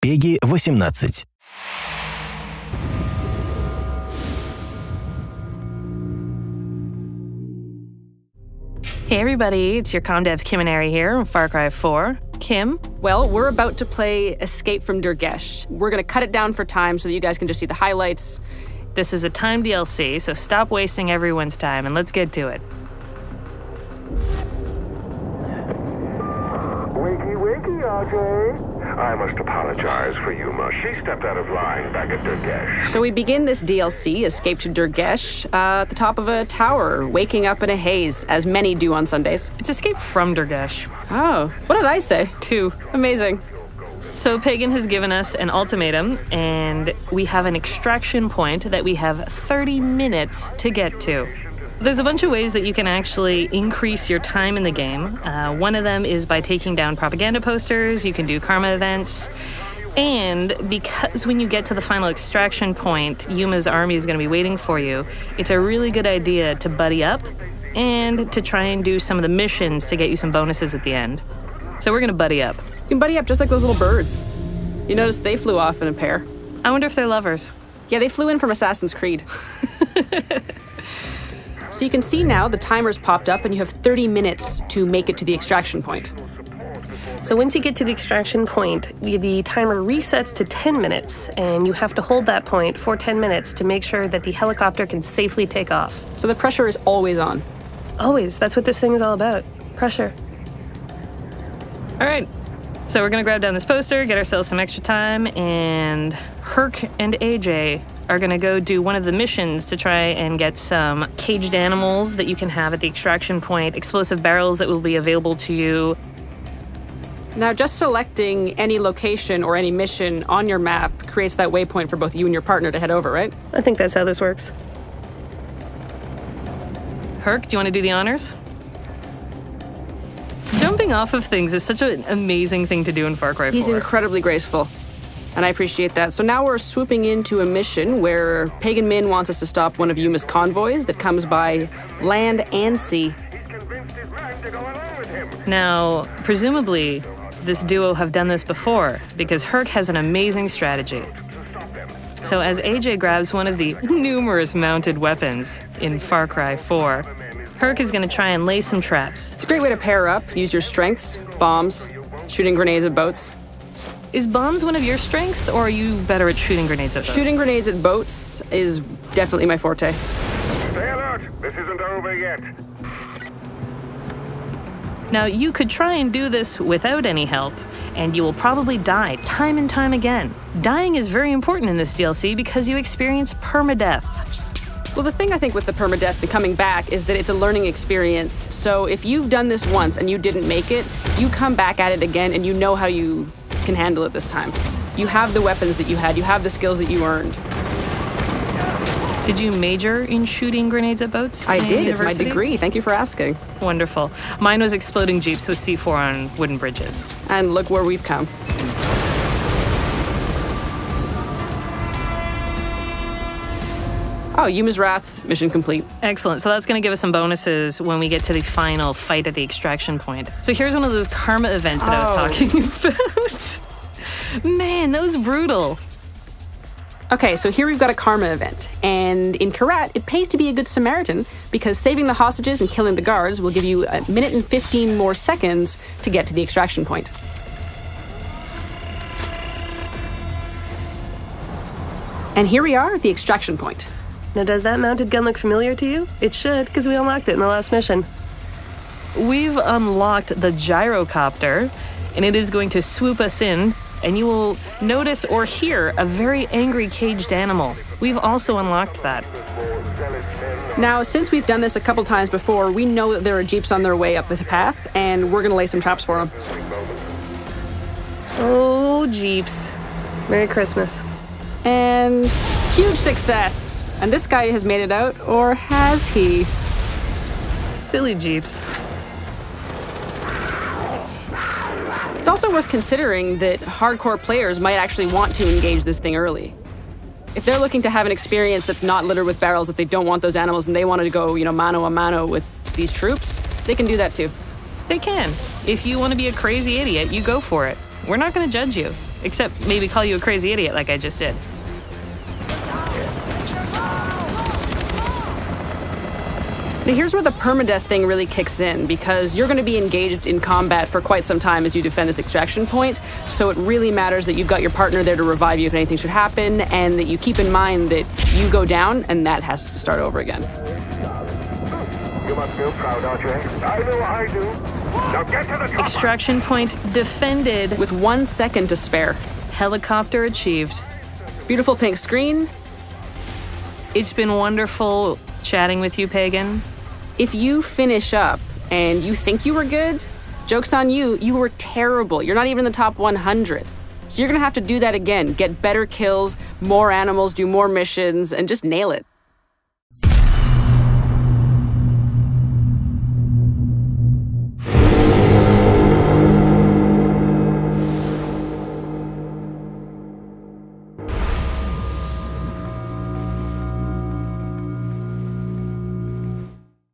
Пеги 18. Hey everybody, it's your ComDev's Kim and Ari here from Far Cry 4. Kim? Well, we're about to play Escape from Durgeš. We're going to cut it down for time so that you guys can just see the highlights. This is a time DLC, so stop wasting everyone's time and let's get to it. Wakey, wakey, RJ. I must apologize for Yuma. She stepped out of line back at Durgeš. So we begin this DLC, Escape to Durgeš, at the top of a tower, waking up in a haze, as many do on Sundays. It's Escape from Durgeš. Oh, what did I say? 2. Amazing. So Paygan has given us an ultimatum, and we have an extraction point that we have 30 minutes to get to. There's a bunch of ways that you can actually increase your time in the game. One of them is by taking down propaganda posters. You can do karma events. And because when you get to the final extraction point, Yuma's army is going to be waiting for you, it's a really good idea to buddy up and to try and do some of the missions to get you some bonuses at the end. So we're going to buddy up. You can buddy up just like those little birds. You notice they flew off in a pair. I wonder if they're lovers. Yeah, they flew in from Assassin's Creed. So you can see now the timer's popped up and you have 30 minutes to make it to the extraction point. So once you get to the extraction point, the timer resets to 10 minutes, and you have to hold that point for 10 minutes to make sure that the helicopter can safely take off. So the pressure is always on. Always. That's what this thing is all about. Pressure. All right. So we're going to grab down this poster, get ourselves some extra time, and Herc and AJ are going to go do one of the missions to try and get some caged animals that you can have at the extraction point, explosive barrels that will be available to you. Now, just selecting any location or any mission on your map creates that waypoint for both you and your partner to head over, right? I think that's how this works. Herc, do you want to do the honors? Jumping off of things is such an amazing thing to do in Far Cry 4. He's incredibly graceful, and I appreciate that. So now we're swooping into a mission where Päйgana Mina wants us to stop one of Yuma's convoys that comes by land and sea. Now, presumably, this duo have done this before, because Herc has an amazing strategy. So as AJ grabs one of the numerous mounted weapons in Far Cry 4, Herc is going to try and lay some traps. It's a great way to pair up, use your strengths, bombs, shooting grenades at boats. Is bombs one of your strengths, or are you better at shooting grenades at boats? Shooting grenades at boats is definitely my forte. Stay alert. This isn't over yet. Now, you could try and do this without any help, and you will probably die time and time again. Dying is very important in this DLC because you experience permadeath. Well, the thing I think with the permadeath and coming back is that it's a learning experience. So if you've done this once and you didn't make it, you come back at it again and you know how you can handle it this time. You have the weapons that you had, you have the skills that you earned. Did you major in shooting grenades at boats? I did, it's my university? degree. Thank you for asking. Wonderful. Mine was exploding jeeps with C4 on wooden bridges. And look where we've come. Oh, Yuma's Wrath, mission complete. Excellent. So that's going to give us some bonuses when we get to the final fight at the extraction point. So here's one of those karma events that I was talking about. Man, that was brutal. Okay, so here we've got a karma event. And in Kirata, it pays to be a good Samaritan because saving the hostages and killing the guards will give you 1 minute and 15 more seconds to get to the extraction point. And here we are at the extraction point. Now, does that mounted gun look familiar to you? It should, because we unlocked it in the last mission. We've unlocked the gyrocopter, and it is going to swoop us in, and you will notice or hear a very angry caged animal. We've also unlocked that. Now, since we've done this a couple times before, we know that there are jeeps on their way up the path, and we're gonna lay some traps for them. Oh, jeeps. Merry Christmas. And huge success. And this guy has made it out, or has he? Silly jeeps. It's also worth considering that hardcore players might actually want to engage this thing early. If they're looking to have an experience that's not littered with barrels, if they don't want those animals and they want to go, mano a mano with these troops, they can do that too. They can. If you want to be a crazy idiot, you go for it. We're not going to judge you. except maybe call you a crazy idiot like I just did. Now here's where the permadeath thing really kicks in, because you're going to be engaged in combat for quite some time as you defend this extraction point, so it really matters that you've got your partner there to revive you if anything should happen, and that you keep in mind that you go down and that has to start over again. You must feel proud, RJ. I know I do. Now get to the top. Extraction point defended. With 1 second to spare. Helicopter achieved. Beautiful pink screen. It's been wonderful chatting with you, Pägan. If you finish up and you think you were good, joke's on you, you were terrible. You're not even in the top 100. So you're gonna have to do that again. Get better kills, more animals, do more missions, and just nail it.